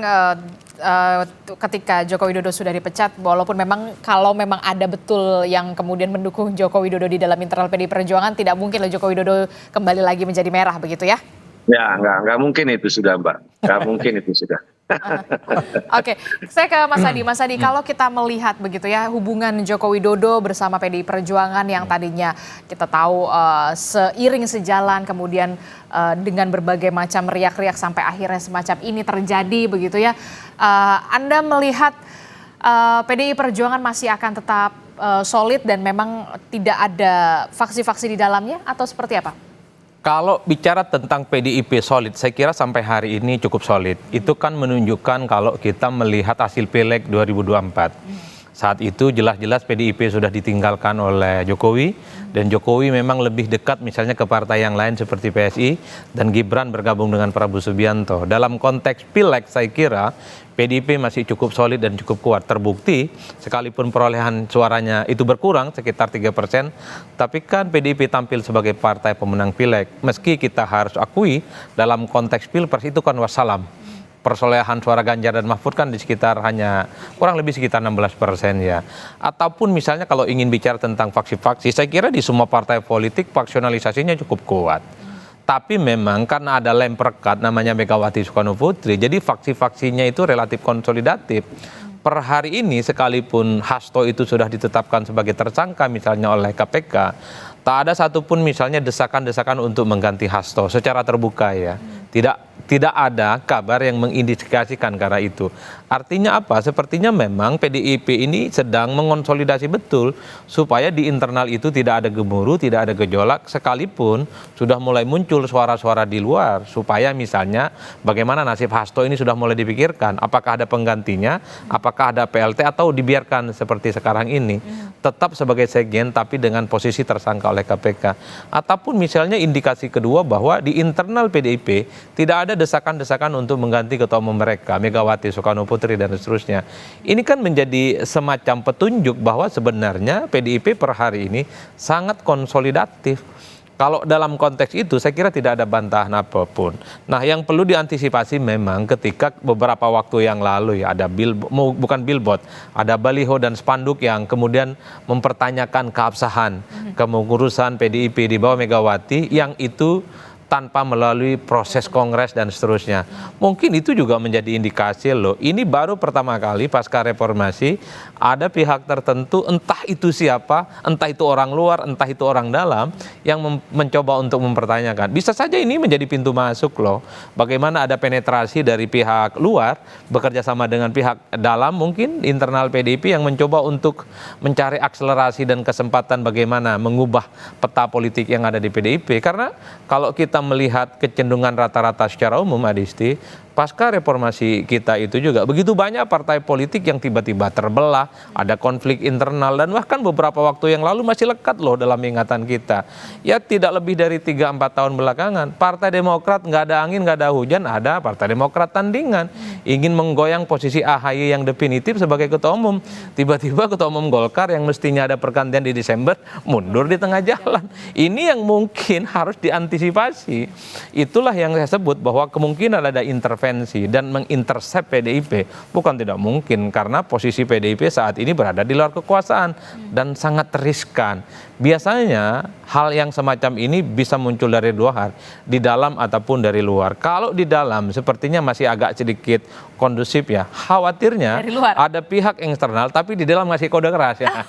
ketika Joko Widodo sudah dipecat, walaupun memang kalau memang ada betul yang kemudian mendukung Joko Widodo di dalam internal PDI Perjuangan, tidak mungkin loh Joko Widodo kembali lagi menjadi merah, begitu ya? Ya, nggak mungkin itu sudah, Mbak. Nggak mungkin itu sudah. Oke, saya ke Mas Adi. Mas Adi, kalau kita melihat begitu ya hubungan Joko Widodo bersama PDI Perjuangan yang tadinya kita tahu seiring sejalan, kemudian dengan berbagai macam riak-riak sampai akhirnya semacam ini terjadi begitu ya. Anda melihat PDI Perjuangan masih akan tetap solid dan memang tidak ada faksi-faksi di dalamnya atau seperti apa? Kalau bicara tentang PDIP solid, saya kira sampai hari ini cukup solid. Itu kan menunjukkan kalau kita melihat hasil Pileg 2024. Saat itu jelas-jelas PDIP sudah ditinggalkan oleh Jokowi, dan Jokowi memang lebih dekat misalnya ke partai yang lain seperti PSI, dan Gibran bergabung dengan Prabowo Subianto. Dalam konteks Pileg saya kira PDIP masih cukup solid dan cukup kuat. Terbukti sekalipun perolehan suaranya itu berkurang sekitar 3%, tapi kan PDIP tampil sebagai partai pemenang Pileg. Meski kita harus akui dalam konteks Pilpres itu kan wassalam. Perolehan suara Ganjar dan Mahfud kan di sekitar hanya kurang lebih sekitar 16% ya. Ataupun misalnya kalau ingin bicara tentang faksi-faksi, saya kira di semua partai politik faksionalisasinya cukup kuat. Tapi memang karena ada lem perekat namanya Megawati Soekarno Putri, jadi faksi-faksinya itu relatif konsolidatif. Per hari ini sekalipun Hasto itu sudah ditetapkan sebagai tersangka misalnya oleh KPK, tak ada satupun misalnya desakan-desakan untuk mengganti Hasto secara terbuka ya. Tidak ada kabar yang mengindikasikan karena itu. Artinya apa? Sepertinya memang PDIP ini sedang mengonsolidasi betul supaya di internal itu tidak ada gemuruh, tidak ada gejolak, sekalipun sudah mulai muncul suara-suara di luar supaya misalnya bagaimana nasib Hasto ini sudah mulai dipikirkan. Apakah ada penggantinya, apakah ada PLT atau dibiarkan seperti sekarang ini. Tetap sebagai sekjen tapi dengan posisi tersangka oleh KPK. Ataupun misalnya indikasi kedua bahwa di internal PDIP tidak ada desakan-desakan untuk mengganti ketua umum mereka, Megawati Soekarno Putri dan seterusnya. Ini kan menjadi semacam petunjuk bahwa sebenarnya PDIP per hari ini sangat konsolidatif. Kalau dalam konteks itu saya kira tidak ada bantahan apapun. Nah, yang perlu diantisipasi memang ketika beberapa waktu yang lalu ya ada bukan billboard, ada baliho dan spanduk yang kemudian mempertanyakan keabsahan kepengurusan PDIP di bawah Megawati yang itu tanpa melalui proses kongres dan seterusnya. Mungkin itu juga menjadi indikasi loh. Ini baru pertama kali pasca reformasi ada pihak tertentu, entah itu siapa, entah itu orang luar, entah itu orang dalam, yang mencoba untuk mempertanyakan. Bisa saja ini menjadi pintu masuk loh. Bagaimana ada penetrasi dari pihak luar, bekerja sama dengan pihak dalam mungkin internal PDIP yang mencoba untuk mencari akselerasi dan kesempatan bagaimana mengubah peta politik yang ada di PDIP. Karena kalau kita melihat kecenderungan rata-rata secara umum, Adisti, pasca reformasi kita itu juga begitu banyak partai politik yang tiba-tiba terbelah, ada konflik internal, dan bahkan beberapa waktu yang lalu masih lekat loh dalam ingatan kita. Ya tidak lebih dari 3-4 tahun belakangan, Partai Demokrat nggak ada angin, nggak ada hujan, ada Partai Demokrat tandingan, ingin menggoyang posisi AHY yang definitif sebagai ketua umum. Tiba-tiba ketua umum Golkar yang mestinya ada pergantian di Desember, mundur di tengah jalan. Ini yang mungkin harus diantisipasi. Itulah yang saya sebut bahwa kemungkinan ada intervensi dan mengintercept PDIP bukan tidak mungkin, karena posisi PDIP saat ini berada di luar kekuasaan dan sangat riskan. Biasanya hal yang semacam ini bisa muncul dari dua hal, di dalam ataupun dari luar. Kalau di dalam sepertinya masih agak sedikit kondusif ya. Khawatirnya ada pihak eksternal tapi di dalam masih kode keras ya.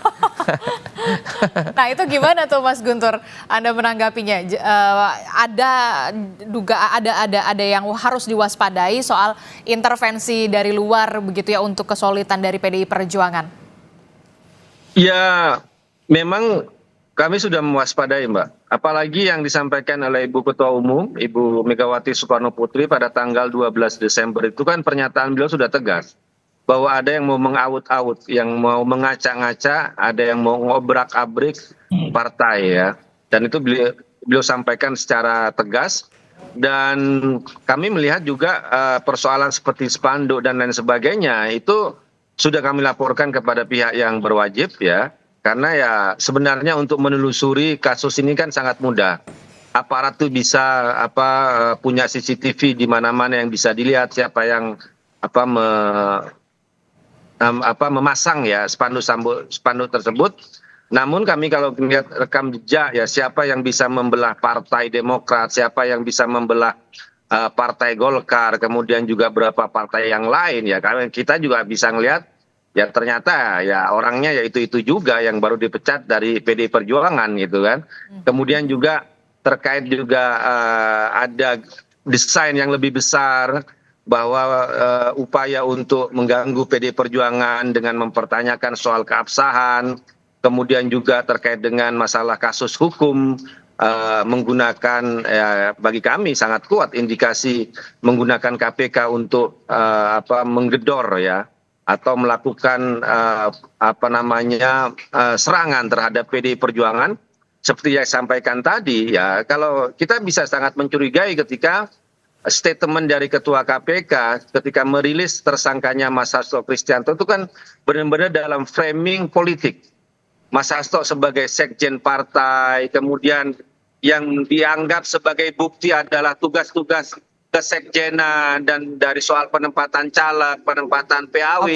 Nah itu gimana tuh Mas Guntur, Anda menanggapinya? Ada yang harus diwaspadai soal intervensi dari luar begitu ya untuk kesolidan dari PDI Perjuangan? Ya memang kami sudah mewaspadai, Mbak. Apalagi yang disampaikan oleh Ibu Ketua Umum, Ibu Megawati Soekarno Putri pada tanggal 12 Desember itu kan pernyataan beliau sudah tegas. Bahwa ada yang mau mengaut-aut, yang mau mengaca-ngaca, ada yang mau ngobrak-abrik partai ya. Dan itu beliau sampaikan secara tegas. Dan kami melihat juga persoalan seperti spanduk dan lain sebagainya itu sudah kami laporkan kepada pihak yang berwajib ya. Karena ya sebenarnya untuk menelusuri kasus ini kan sangat mudah. Aparat tuh bisa punya CCTV di mana-mana yang bisa dilihat siapa yang memasang ya spanduk tersebut. Namun kami kalau melihat rekam jejak ya siapa yang bisa membelah Partai Demokrat, siapa yang bisa membelah Partai Golkar, kemudian juga beberapa partai yang lain ya kita juga bisa ngelihat ya ternyata ya orangnya ya itu juga yang baru dipecat dari PDI Perjuangan gitu kan. Kemudian juga terkait juga ada desain yang lebih besar bahwa upaya untuk mengganggu PDI Perjuangan dengan mempertanyakan soal keabsahan, kemudian juga terkait dengan masalah kasus hukum, menggunakan bagi kami sangat kuat indikasi menggunakan KPK untuk menggedor ya atau melakukan serangan terhadap PDI Perjuangan seperti yang disampaikan tadi ya kalau kita bisa sangat mencurigai ketika statement dari Ketua KPK ketika merilis tersangkanya Mas Hasto Kristianto itu kan benar-benar dalam framing politik. Mas Hasto sebagai sekjen partai, kemudian yang dianggap sebagai bukti adalah tugas-tugas kesekjenan dan dari soal penempatan caleg, penempatan PAW.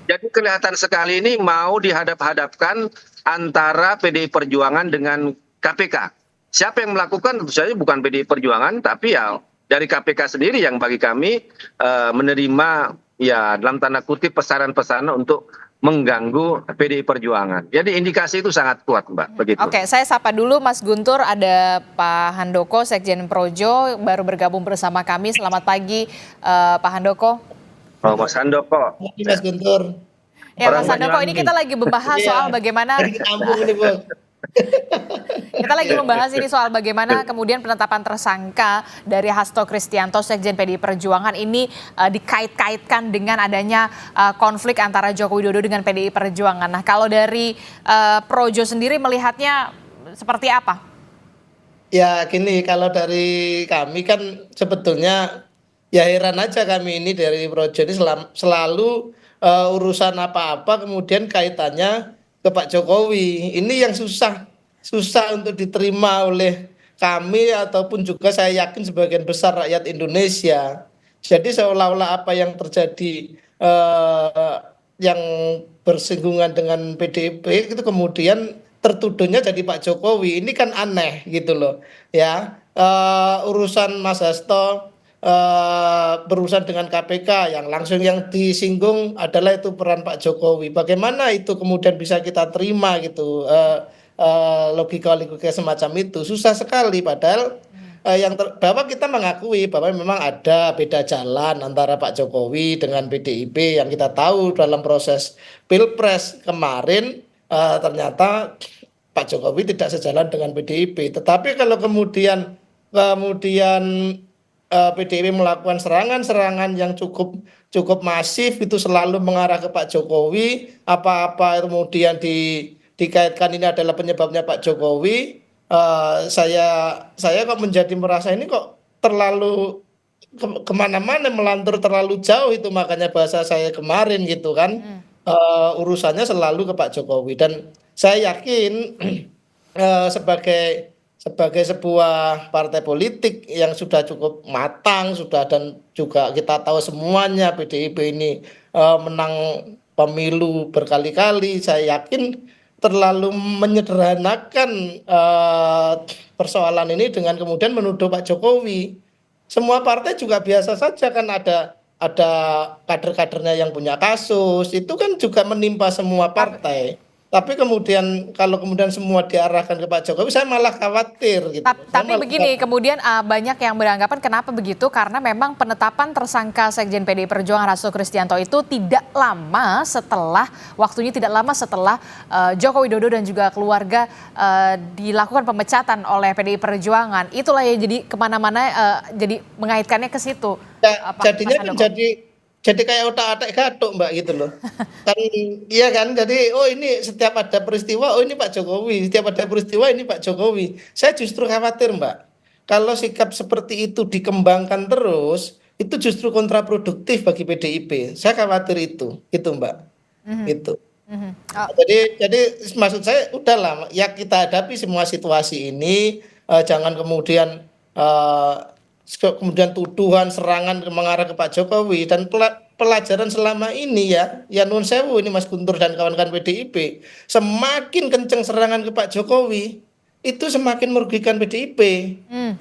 Jadi kelihatan sekali ini mau dihadap-hadapkan antara PDI Perjuangan dengan KPK. Siapa yang melakukan tentu saja bukan PDI Perjuangan, tapi ya dari KPK sendiri yang bagi kami menerima ya dalam tanda kutip pesanan-pesanan untuk mengganggu PDI Perjuangan. Jadi indikasi itu sangat kuat, Mbak. Begitu. Oke, saya sapa dulu Mas Guntur, ada Pak Handoko, Sekjen Projo, baru bergabung bersama kami. Selamat pagi, Pak Handoko. Oh, Mas Handoko. Mas Guntur. Ya, Mas Handoko, ini kita lagi membahas soal bagaimana kita lagi membahas ini soal bagaimana kemudian penetapan tersangka dari Hasto Kristianto, Sekjen PDI Perjuangan ini dikait-kaitkan dengan adanya konflik antara Joko Widodo dengan PDI Perjuangan. Nah, kalau dari Projo sendiri melihatnya seperti apa? Ya gini, kalau dari kami kan sebetulnya ya heran aja kami ini dari Projo ini selalu urusan apa-apa kemudian kaitannya ke Pak Jokowi. Ini yang susah untuk diterima oleh kami ataupun juga saya yakin sebagian besar rakyat Indonesia. Jadi seolah-olah apa yang terjadi yang bersinggungan dengan PDIP itu kemudian tertuduhnya jadi Pak Jokowi. Ini kan aneh gitu loh ya. Urusan Mas Hasto berurusan dengan KPK yang langsung yang disinggung adalah itu peran Pak Jokowi. Bagaimana itu kemudian bisa kita terima gitu logika semacam itu susah sekali padahal bahwa kita mengakui bahwa memang ada beda jalan antara Pak Jokowi dengan PDIP yang kita tahu dalam proses Pilpres kemarin ternyata Pak Jokowi tidak sejalan dengan PDIP. Tetapi kalau kemudian PDIP melakukan serangan-serangan yang cukup masif itu selalu mengarah ke Pak Jokowi, apa-apa kemudian dikaitkan ini adalah penyebabnya Pak Jokowi, saya kok menjadi merasa ini kok terlalu kemana-mana melantur terlalu jauh itu makanya bahasa saya kemarin gitu kan urusannya selalu ke Pak Jokowi dan saya yakin sebagai sebuah partai politik yang sudah cukup matang sudah dan juga kita tahu semuanya PDIP ini menang pemilu berkali-kali, saya yakin terlalu menyederhanakan persoalan ini dengan kemudian menuduh Pak Jokowi. Semua partai juga biasa saja kan ada kader-kadernya yang punya kasus, itu kan juga menimpa semua partai. Tapi kemudian kalau kemudian semua diarahkan ke Pak Jokowi, saya malah khawatir gitu. Tapi begini, kemudian banyak yang beranggapan kenapa begitu? Karena memang penetapan tersangka Sekjen PDI Perjuangan Hasto Kristianto itu waktunya tidak lama setelah Joko Widodo dan juga keluarga dilakukan pemecatan oleh PDI Perjuangan. Itulah yang jadi kemana-mana jadi mengaitkannya ke situ. Jadinya kan jadi kayak otak-atik gatuk Mbak gitu loh. Kan iya kan, jadi ini setiap ada peristiwa, ini Pak Jokowi, setiap ada peristiwa ini Pak Jokowi. Saya justru khawatir Mbak, kalau sikap seperti itu dikembangkan terus, itu justru kontraproduktif bagi PDIP. Saya khawatir itu Mbak. Itu. Jadi maksud saya udahlah ya kita hadapi semua situasi ini, jangan kemudian tuduhan serangan mengarah ke Pak Jokowi dan pelajaran selama ini ya nun sewu ini Mas Guntur dan kawan-kawan PDIP, semakin kenceng serangan ke Pak Jokowi itu semakin merugikan PDIP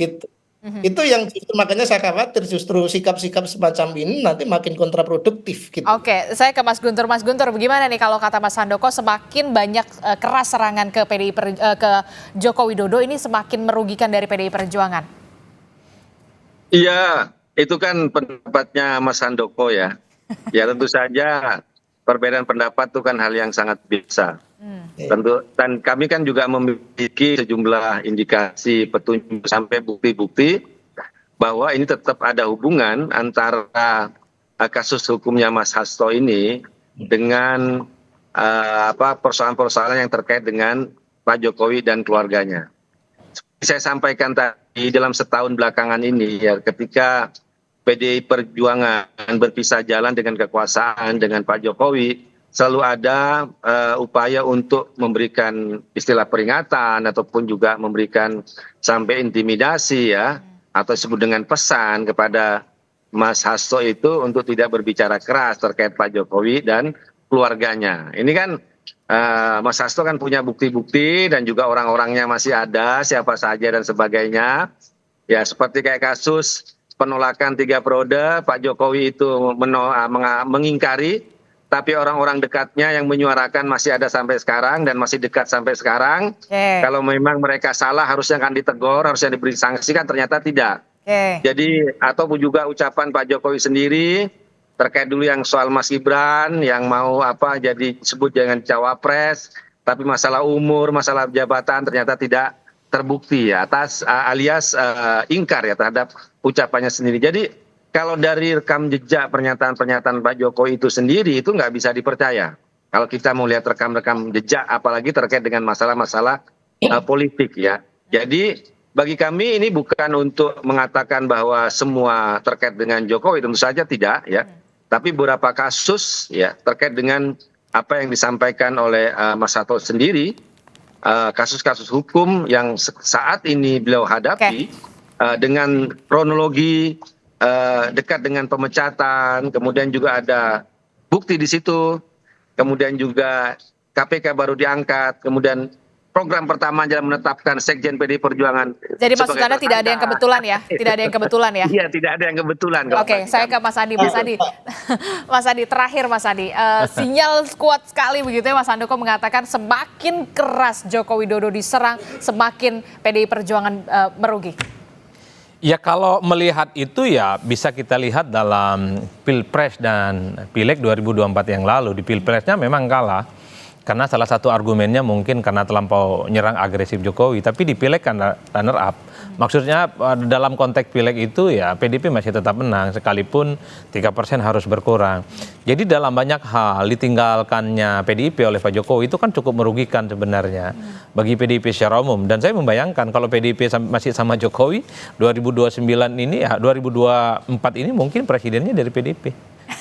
gitu. Itu yang justru makanya saya khawatir justru sikap-sikap semacam ini nanti makin kontraproduktif gitu. Oke, saya ke Mas Guntur. Mas Guntur, bagaimana nih kalau kata Mas Handoko semakin banyak keras serangan ke ke Joko Widodo ini semakin merugikan dari PDI Perjuangan? Iya, itu kan pendapatnya Mas Handoko ya. Ya tentu saja perbedaan pendapat itu kan hal yang sangat biasa. Tentu, dan kami kan juga memiliki sejumlah indikasi, petunjuk sampai bukti-bukti bahwa ini tetap ada hubungan antara kasus hukumnya Mas Hasto ini dengan persoalan-persoalan yang terkait dengan Pak Jokowi dan keluarganya. Seperti saya sampaikan tadi, dalam setahun belakangan ini ya, ketika PDI Perjuangan berpisah jalan dengan kekuasaan dengan Pak Jokowi, selalu ada upaya untuk memberikan istilah peringatan ataupun juga memberikan sampai intimidasi ya, atau disebut dengan pesan kepada Mas Hasto itu untuk tidak berbicara keras terkait Pak Jokowi dan keluarganya. Ini kan Mas Hasto kan punya bukti-bukti dan juga orang-orangnya masih ada, siapa saja dan sebagainya. Ya seperti kayak kasus penolakan 3 periode, Pak Jokowi itu mengingkari, tapi orang-orang dekatnya yang menyuarakan masih ada sampai sekarang dan masih dekat sampai sekarang. Kalau memang mereka salah harusnya kan ditegur, harusnya diberi sanksi, kan ternyata tidak. Jadi ataupun juga ucapan Pak Jokowi sendiri terkait dulu yang soal Mas Gibran yang mau jadi disebut dengan cawapres, tapi masalah umur, masalah jabatan ternyata tidak terbukti ya, alias ingkar ya terhadap ucapannya sendiri. Jadi kalau dari rekam jejak pernyataan-pernyataan Pak Jokowi itu sendiri itu nggak bisa dipercaya. Kalau kita mau lihat rekam-rekam jejak, apalagi terkait dengan masalah-masalah politik ya. Jadi bagi kami ini bukan untuk mengatakan bahwa semua terkait dengan Jokowi, tentu saja tidak ya. Tapi beberapa kasus ya terkait dengan apa yang disampaikan oleh Mas Hasto sendiri, kasus-kasus hukum yang saat ini beliau hadapi dengan kronologi dekat dengan pemecatan, kemudian juga ada bukti di situ, kemudian juga KPK baru diangkat, kemudian program pertama adalah menetapkan Sekjen PDI Perjuangan. Jadi maksud Anda tidak ada yang kebetulan ya? Tidak ada yang kebetulan ya? Iya, tidak ada yang kebetulan. Oke, saya ke Mas Adi. Mas Adi, terakhir Mas Adi, sinyal kuat sekali begitu ya Mas Handoko mengatakan semakin keras Joko Widodo diserang, semakin PDI Perjuangan merugi. Ya kalau melihat itu ya bisa kita lihat dalam Pilpres dan Pileg 2024 yang lalu. Di Pilpresnya memang kalah karena salah satu argumennya mungkin karena terlampau nyerang agresif Jokowi. Tapi di Pileg karena runner up. Maksudnya dalam konteks Pileg itu ya PDIP masih tetap menang sekalipun 3% harus berkurang. Jadi dalam banyak hal ditinggalkannya PDIP oleh Pak Jokowi itu kan cukup merugikan sebenarnya bagi PDIP secara umum. Dan saya membayangkan kalau PDIP masih sama Jokowi 2029 ini ya 2024 ini mungkin presidennya dari PDIP.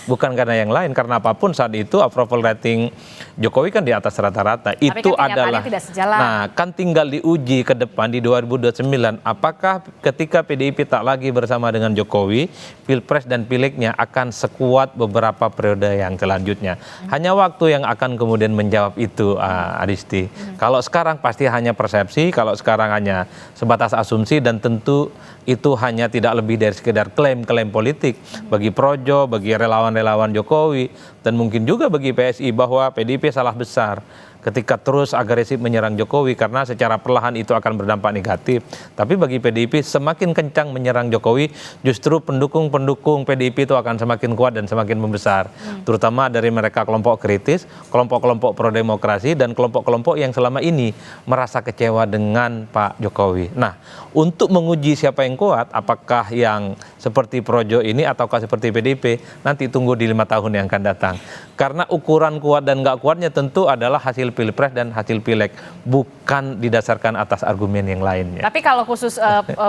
Bukan karena yang lain, karena apapun saat itu approval rating Jokowi kan di atas rata-rata. Itu kan adalah tidak sejalan. Nah, kan tinggal diuji ke depan di 2029 apakah ketika PDIP tak lagi bersama dengan Jokowi, Pilpres dan Pilegnya akan sekuat beberapa periode yang selanjutnya. Hanya waktu yang akan kemudian menjawab itu, Adisti. Kalau sekarang pasti hanya persepsi, kalau sekarang hanya sebatas asumsi dan tentu itu hanya tidak lebih dari sekedar klaim-klaim politik bagi Projo, bagi relawan-relawan Jokowi, dan mungkin juga bagi PSI bahwa PDIP salah besar ketika terus agresif menyerang Jokowi karena secara perlahan itu akan berdampak negatif. Tapi bagi PDIP semakin kencang menyerang Jokowi, justru pendukung-pendukung PDIP itu akan semakin kuat dan semakin membesar. Terutama dari mereka kelompok kritis, kelompok-kelompok pro-demokrasi, dan kelompok-kelompok yang selama ini merasa kecewa dengan Pak Jokowi. Nah, untuk menguji siapa yang kuat, apakah yang seperti Projo ini ataukah seperti PDIP, nanti tunggu di 5 tahun yang akan datang. Karena ukuran kuat dan nggak kuatnya tentu adalah hasil hasil pilpres dan hasil pileg, bukan didasarkan atas argumen yang lainnya. Tapi kalau khusus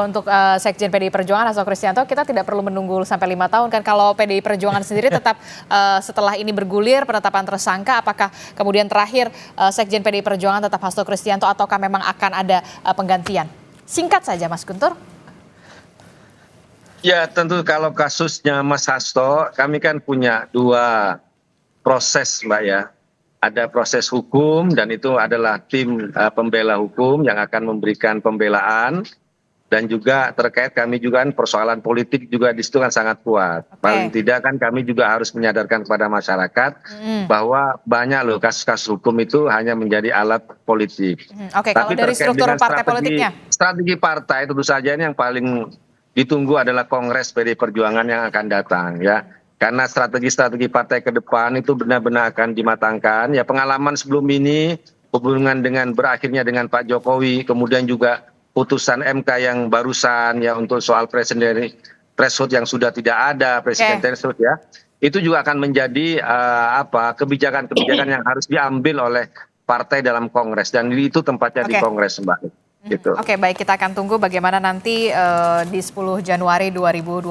untuk Sekjen PDI Perjuangan Hasto Kristianto, kita tidak perlu menunggu sampai 5 tahun kan. Kalau PDI Perjuangan sendiri tetap setelah ini bergulir penetapan tersangka, apakah kemudian terakhir Sekjen PDI Perjuangan tetap Hasto Kristianto ataukah memang akan ada penggantian? Singkat saja Mas Guntur. Ya tentu kalau kasusnya Mas Hasto, kami kan punya 2 proses Mbak ya. Ada proses hukum dan itu adalah tim pembela hukum yang akan memberikan pembelaan. Dan juga terkait kami juga kan persoalan politik juga di situ kan sangat kuat. Paling tidak kan kami juga harus menyadarkan kepada masyarakat bahwa banyak loh kasus-kasus hukum itu hanya menjadi alat politik. Oke, kalau dari struktur partai politiknya? Strategi partai tentu saja ini yang paling ditunggu adalah Kongres PDI Perjuangan yang akan datang ya. Karena strategi-strategi partai ke depan itu benar-benar akan dimatangkan. Ya pengalaman sebelum ini, hubungan dengan berakhirnya dengan Pak Jokowi, kemudian juga putusan MK yang barusan ya untuk soal presiden threshold yang sudah tidak ada, presiden threshold ya. Itu juga akan menjadi kebijakan-kebijakan yang harus diambil oleh partai dalam Kongres. Dan itu tempatnya di Kongres Mbak. Gitu. Oke, baik, kita akan tunggu bagaimana nanti di 10 Januari 2025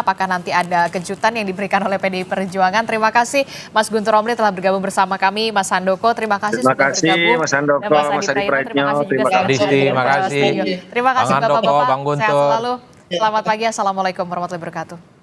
apakah nanti ada kejutan yang diberikan oleh PDI Perjuangan. Terima kasih Mas Guntur Romli telah bergabung bersama kami. Mas Handoko, terima kasih sudah bergabung. Terima kasih Mas Handoko, Mas Adi Praetno, terima kasih. Terima kasih Terima kasih Bang Handoko, Bapak-bapak. Bang Guntur. Sehat selalu. Selamat pagi, Assalamualaikum warahmatullahi wabarakatuh.